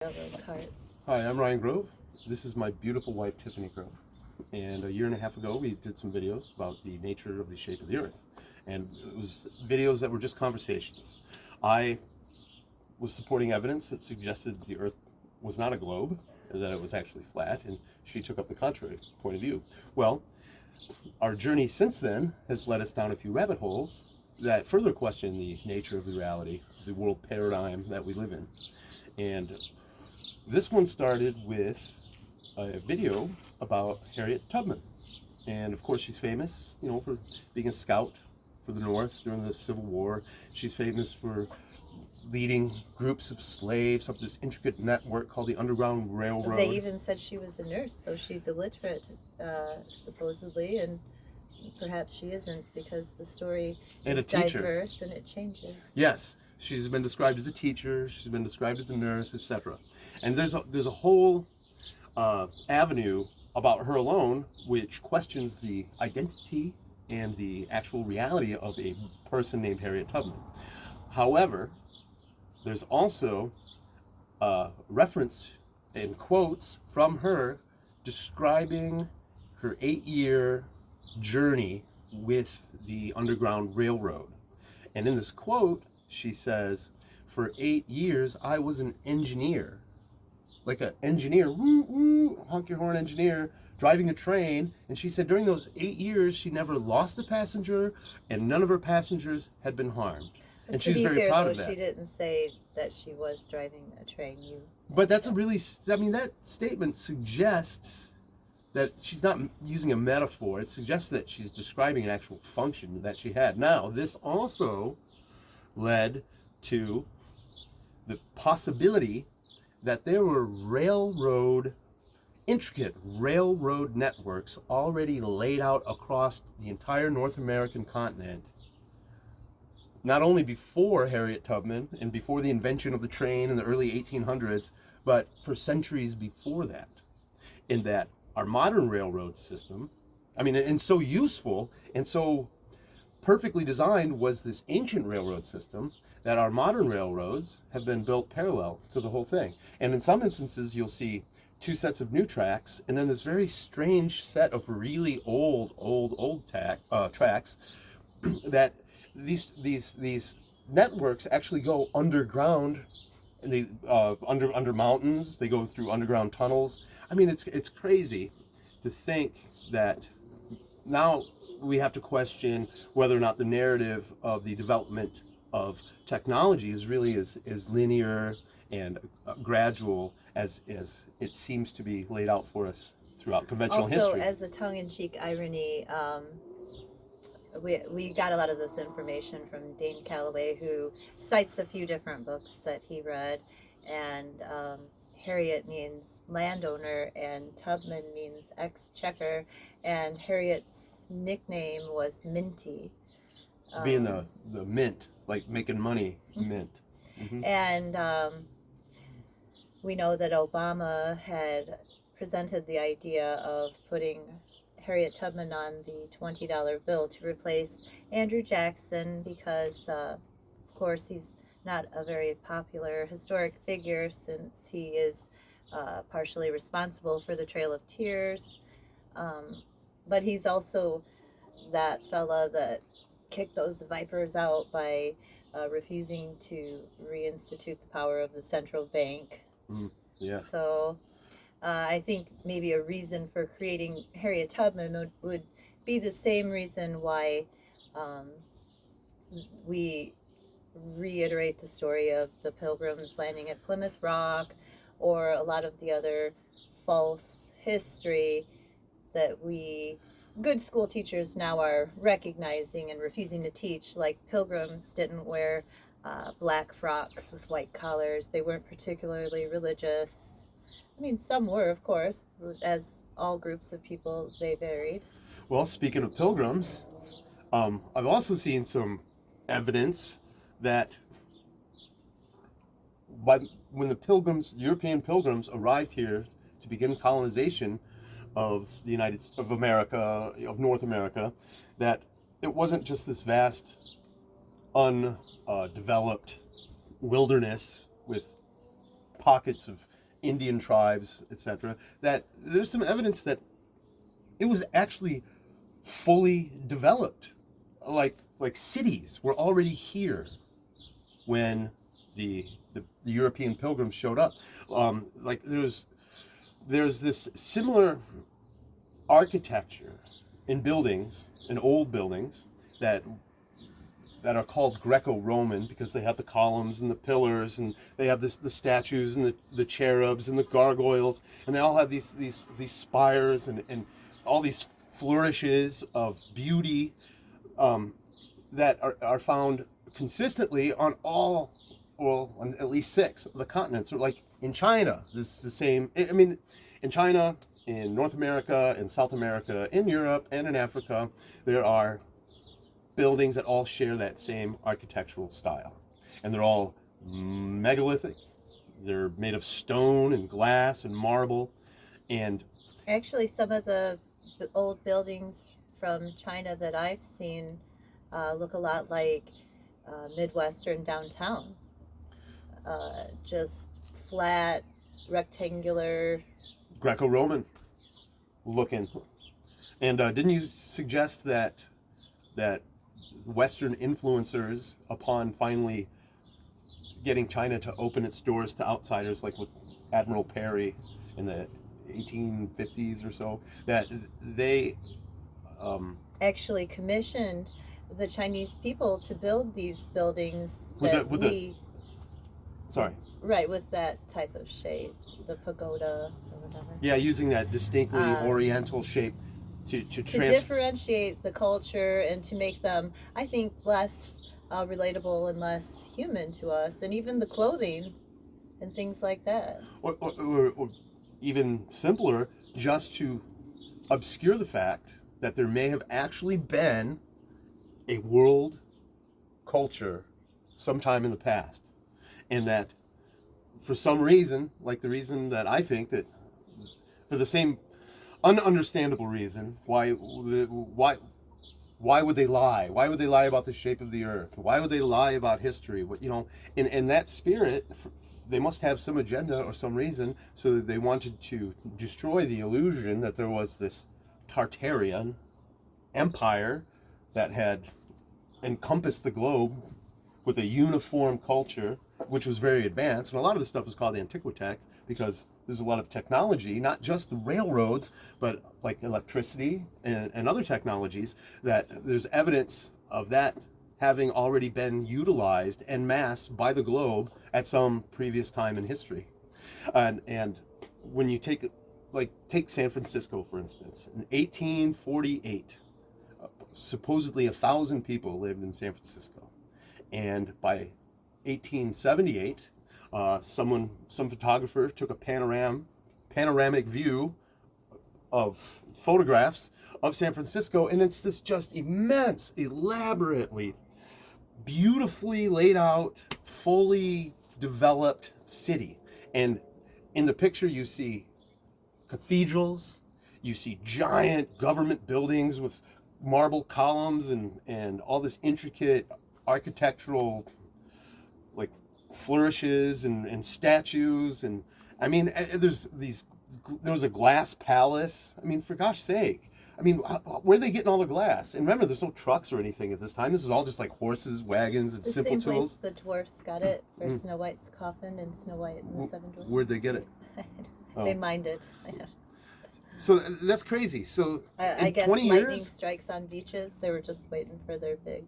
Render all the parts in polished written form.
Yellow cards. Hi, I'm Ryan Grove. This is my beautiful wife, Tiffany Grove. And a year and a half ago, we did some videos about the nature of the shape of the Earth. And it was videos that were just conversations. I was supporting evidence that suggested the Earth was not a globe, that it was actually flat, and she took up the contrary point of view. Well, our journey since then has led us down a few rabbit holes that further question the nature of the reality, of the world paradigm that we live in. And this one started with a video about Harriet Tubman. And of course, she's famous, for being a scout for the North during the Civil War. She's famous for leading groups of slaves up this intricate network called the Underground Railroad. They even said she was a nurse, though she's illiterate, supposedly, and perhaps she isn't, because the story is diverse and it changes. Yes. She's been described as a teacher, she's been described as a nurse, etc. And there's a whole avenue about her alone which questions the identity and the actual reality of a person named Harriet Tubman. However, there's also reference and quotes from her describing her 8-year journey with the Underground Railroad. And in this quote, she says, for 8 years, I was an engineer. Like an engineer, woo, woo, honk your horn engineer, driving a train. And she said during those 8 years, she never lost a passenger, and none of her passengers had been harmed. And she's very proud of that. She didn't say that she was driving a train. But that's that statement suggests that she's not using a metaphor. It suggests that she's describing an actual function that she had. Now, this also led to the possibility that there were intricate railroad networks already laid out across the entire North American continent, not only before Harriet Tubman and before the invention of the train in the early 1800s, but for centuries before that. In that our modern railroad system, and so useful and so perfectly designed was this ancient railroad system, that our modern railroads have been built parallel to the whole thing. And in some instances, you'll see two sets of new tracks, and then this very strange set of really old tracks that these networks actually go underground. And they under mountains. They go through underground tunnels. It's crazy to think that now we have to question whether or not the narrative of the development of technology is really as linear and gradual as it seems to be laid out for us throughout conventional history. Also, as a tongue-in-cheek irony, we got a lot of this information from Dane Calloway, who cites a few different books that he read, and Harriet means landowner, and Tubman means exchequer, and Harriet's nickname was Minty. Being the mint, like making money, mint. Mm-hmm. And we know that Obama had presented the idea of putting Harriet Tubman on the $20 bill to replace Andrew Jackson because, of course, he's not a very popular historic figure since he is partially responsible for the Trail of Tears. But he's also that fella that kicked those vipers out by refusing to reinstitute the power of the central bank. Yeah. So I think maybe a reason for creating Harriet Tubman would be the same reason why we reiterate the story of the Pilgrims landing at Plymouth Rock, or a lot of the other false history that we good school teachers now are recognizing and refusing to teach. Like, Pilgrims didn't wear black frocks with white collars. They weren't particularly religious. Some were, of course, as all groups of people, they varied. Well, speaking of pilgrims, I've also seen some evidence that when the European pilgrims arrived here to begin colonization of North America, that it wasn't just this vast, undeveloped wilderness with pockets of Indian tribes, etc., that there's some evidence that it was actually fully developed. Like cities were already here when the European pilgrims showed up. Like there's this similar architecture in buildings, in old buildings, that are called Greco-Roman because they have the columns and the pillars, and they have the statues and the cherubs and the gargoyles, and they all have these spires and all these flourishes of beauty that are found consistently on all, well, on at least 6 of the continents. Or like in China, this is the same. I mean, in China, in North America, in South America, in Europe, and in Africa, there are buildings that all share that same architectural style. And they're all megalithic. They're made of stone and glass and marble. And Actually, some of the old buildings from China that I've seen look a lot like Midwestern downtown. Just flat, rectangular. Greco-Roman looking. And didn't you suggest that Western influencers, upon finally getting China to open its doors to outsiders, like with Admiral Perry in the 1850s or so, that they Actually commissioned the Chinese people to build these buildings sorry. Right, with that type of shape, the pagoda or whatever. Yeah, using that distinctly oriental shape to differentiate the culture and to make them, I think, less relatable and less human to us, and even the clothing and things like that. Or even simpler, just to obscure the fact that there may have actually been a world culture sometime in the past, and that for some reason, like the reason that I think that, for the same ununderstandable reason, why would they lie? Why would they lie about the shape of the earth? Why would they lie about history? What, you know, in that spirit, they must have some agenda or some reason, so that they wanted to destroy the illusion that there was this Tartarian empire that had encompassed the globe with a uniform culture, which was very advanced. And a lot of this stuff is called Antiquitech because there's a lot of technology, not just the railroads, but like electricity and other technologies, that there's evidence of that having already been utilized en masse by the globe at some previous time in history. And when you take San Francisco, for instance, in 1848, supposedly 1,000 people lived in San Francisco. And by 1878, some photographer took a panoramic view of photographs of San Francisco, and it's this just immense, elaborately, beautifully laid out, fully developed city. And in the picture you see cathedrals, you see giant government buildings with marble columns and all this intricate architectural like flourishes and statues, and I mean there was a glass palace. I mean, for gosh sake, I mean, where are they getting all the glass? And remember, there's no trucks or anything at this time. This is all just like horses, wagons, and the simple same tools. place the dwarfs got it for Snow White's coffin and Snow White and the Seven Dwarfs. Where'd they get it? They mined it. I know. So that's crazy. So I guess 20 lightning years, strikes on beaches. They were just waiting for their big.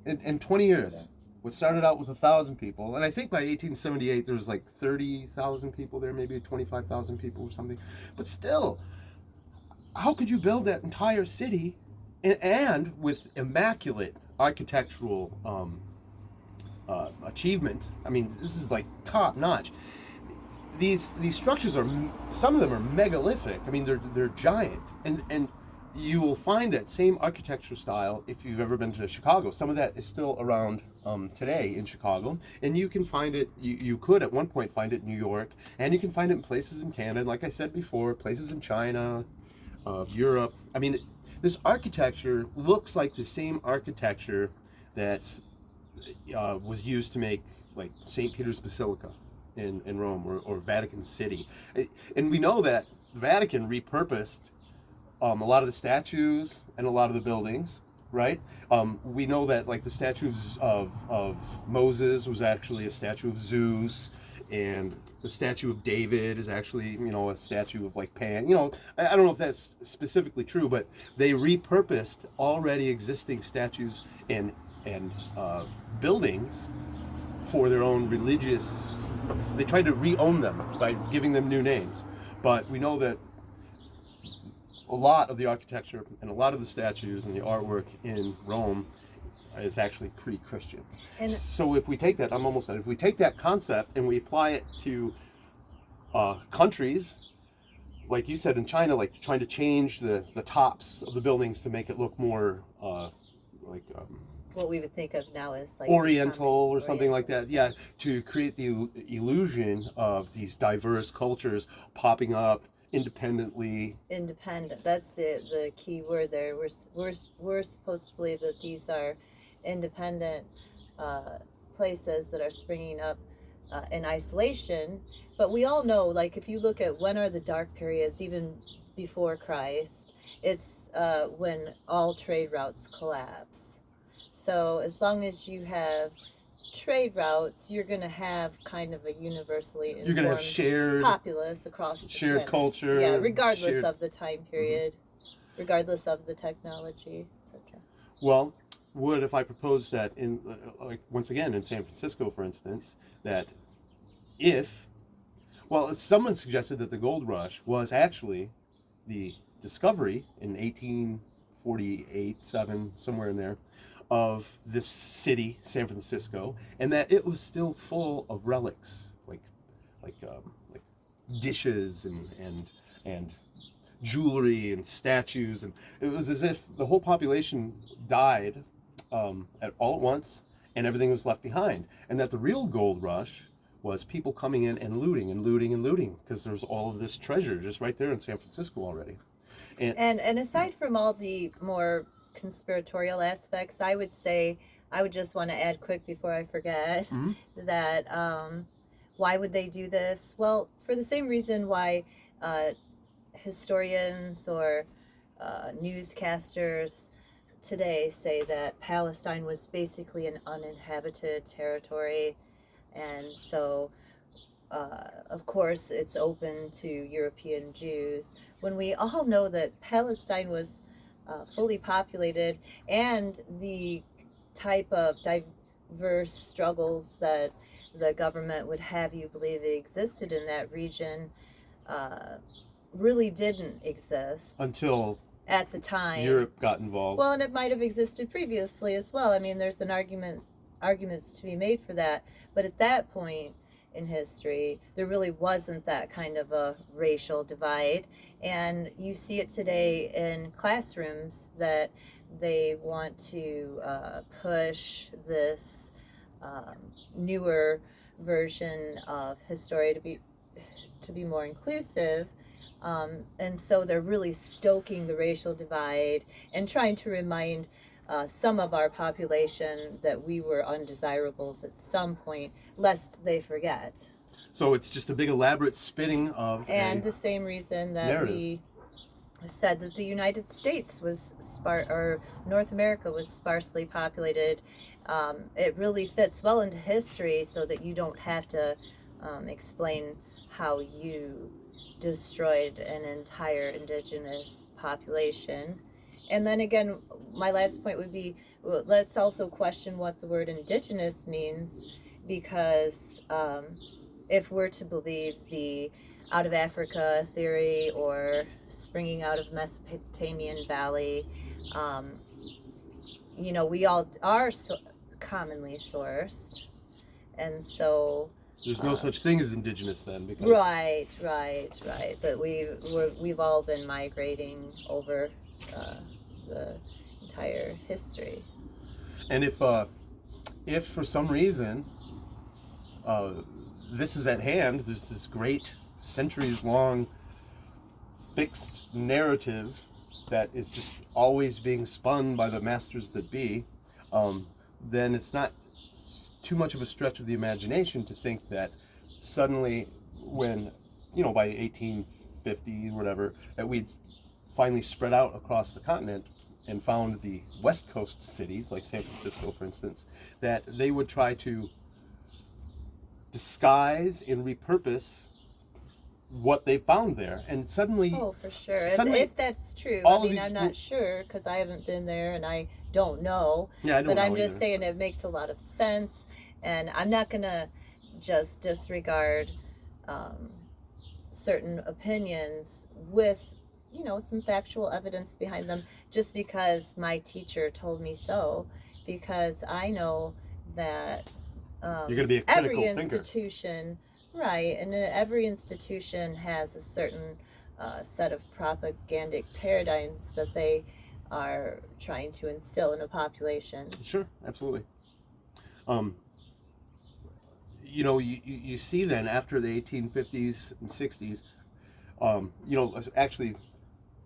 in 20 years, what started out with 1,000 people, and I think by 1878 there was like 30,000 people there, maybe 25,000 people or something. But still, how could you build that entire city and with immaculate architectural achievement? I mean, this is like top notch. These structures are, some of them are megalithic. I mean, they're giant, and you will find that same architectural style if you've ever been to Chicago. Some of that is still around today in Chicago, and you can find it. You could at one point find it in New York, and you can find it in places in Canada. Like I said before, places in China, Europe. I mean, this architecture looks like the same architecture that was used to make like St. Peter's Basilica. in Rome, or Vatican City. And we know that the Vatican repurposed a lot of the statues and a lot of the buildings, right? We know that like the statues of Moses was actually a statue of Zeus, and the statue of David is actually, a statue of like Pan. I don't know if that's specifically true, but they repurposed already existing statues and buildings for their own religious. They tried to re-own them by giving them new names, but we know that a lot of the architecture and a lot of the statues and the artwork in Rome is actually pretty Christian. And so if we take that, I'm almost done. If we take that concept and we apply it to countries, like you said in China, like trying to change the tops of the buildings to make it look more what we would think of now as like Oriental or something like Oriental. that. Yeah, to create the illusion of these diverse cultures popping up independently. Independent. That's the key word there. We're supposed to believe that these are independent places that are springing up in isolation. But we all know, like, if you look at when are the dark periods, even before Christ, it's when all trade routes collapse. So as long as you have trade routes, you're going to have kind of a universally You're going to have informed shared populace across the shared planet. culture. Yeah, regardless shared- of the time period, regardless of the technology, etc. Well, what if I proposed that in, like, once again, in San Francisco, for instance, that someone suggested that the gold rush was actually the discovery in 1848, 7, somewhere in there, of this city, San Francisco, and that it was still full of relics, like dishes and jewelry and statues, and it was as if the whole population died all at once, and everything was left behind, and that the real gold rush was people coming in and looting and looting and looting, because there's all of this treasure just right there in San Francisco already. And aside from all the more conspiratorial aspects, I would just want to add quick before I forget Mhm. that why would they do this? Well, for the same reason why historians or newscasters today say that Palestine was basically an uninhabited territory, and so of course it's open to European Jews, when we all know that Palestine was fully populated, and the type of diverse struggles that the government would have you believe existed in that region really didn't exist Until at the time. Europe got involved. Well, and it might have existed previously as well. I mean, there's arguments to be made for that, but at that point in history, there really wasn't that kind of a racial divide. And you see it today in classrooms that they want to push this newer version of history to be more inclusive. And so they're really stoking the racial divide and trying to remind some of our population that we were undesirables at some point, lest they forget. So it's just a big elaborate spinning of And the same reason that narrative. we said that the United States was or North America was sparsely populated. It really fits well into history, so that you don't have to explain how you destroyed an entire indigenous population. And then again, my last point would be, let's also question what the word indigenous means, because if we're to believe the out of Africa theory or springing out of Mesopotamian Valley, we all are commonly sourced, and so There's no such thing as indigenous then, because right. But we've all been migrating over the entire history. And if for some reason this is at hand, there's this great centuries-long fixed narrative that is just always being spun by the masters that be, then it's not too much of a stretch of the imagination to think that suddenly, when, you know, by 1850 or whatever, that we'd finally spread out across the continent and found the West Coast cities, like San Francisco, for instance, that they would try to disguise and repurpose what they found there. And suddenly, Oh, for sure. Suddenly, If that's true, all I of mean, these I'm not sure because I haven't been there and I don't know. yeah, I don't But know I'm just either. saying it makes a lot of sense, and I'm not gonna just disregard um, certain opinions with, you know, some factual evidence behind them just because my teacher told me so. Because I know that You're going to be a every critical thinker. institution, right, and every institution has a certain set of propagandic paradigms that they are trying to instill in a population. Sure, absolutely. Um, you know, you see then after the 1850s and 60s, you know, actually,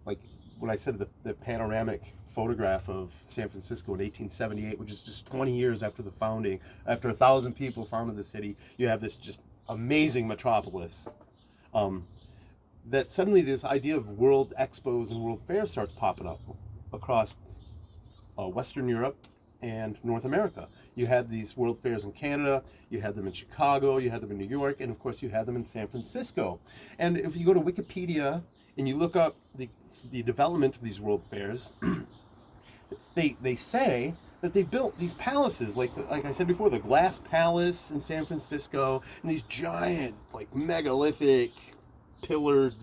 like when I said the panoramic photograph of San Francisco in 1878, which is just 20 years after the founding, after 1,000 people founded the city, you have this just amazing metropolis. That suddenly this idea of world expos and world fairs starts popping up across Western Europe and North America. You had these world fairs in Canada, you had them in Chicago, you had them in New York, and of course you had them in San Francisco. And if you go to Wikipedia and you look up the development of these world fairs, they say that they built these palaces, like I said before, the Glass Palace in San Francisco, and these giant, like megalithic, pillared,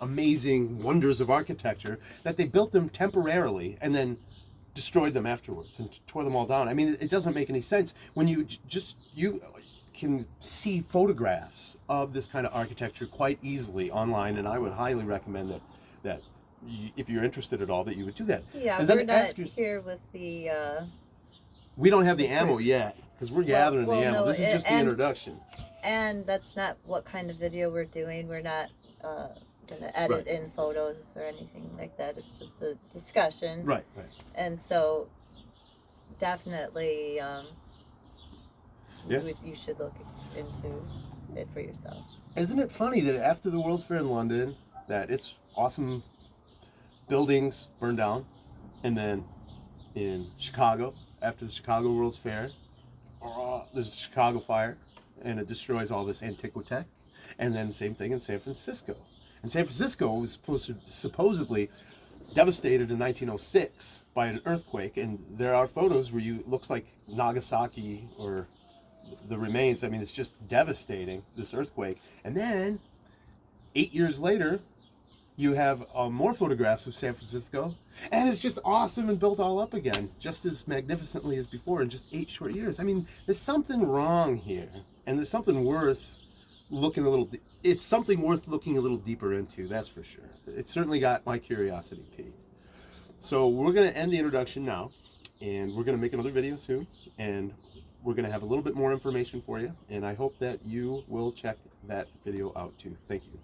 amazing wonders of architecture, that they built them temporarily and then destroyed them afterwards and tore them all down. I mean, it doesn't make any sense when you can see photographs of this kind of architecture quite easily online, and I would highly recommend that if you're interested at all, that you would do that. Yeah, And then we're not ask here with the. We don't have the ammo yet because we're gathering well, the ammo. no, This is just the introduction. And that's not what kind of video we're doing. We're not gonna edit in photos or anything like that. It's just a discussion. Right. And so, definitely, you should look into it for yourself. Isn't it funny that after the World's Fair in London, that its awesome buildings burned down, and then in Chicago, after the Chicago World's Fair, there's the Chicago fire, and it destroys all this antiquitech, and then same thing in San Francisco. And San Francisco was supposedly devastated in 1906 by an earthquake, and there are photos where looks like Nagasaki or the remains. I mean, it's just devastating, this earthquake. And then 8 years later, you have more photographs of San Francisco, and it's just awesome and built all up again, just as magnificently as before in just 8 short years. I mean, there's something wrong here, and there's something worth looking a little. It's something worth looking a little deeper into. That's for sure. It certainly got my curiosity piqued. So we're going to end the introduction now, and we're going to make another video soon, and we're going to have a little bit more information for you, and I hope that you will check that video out too. Thank you.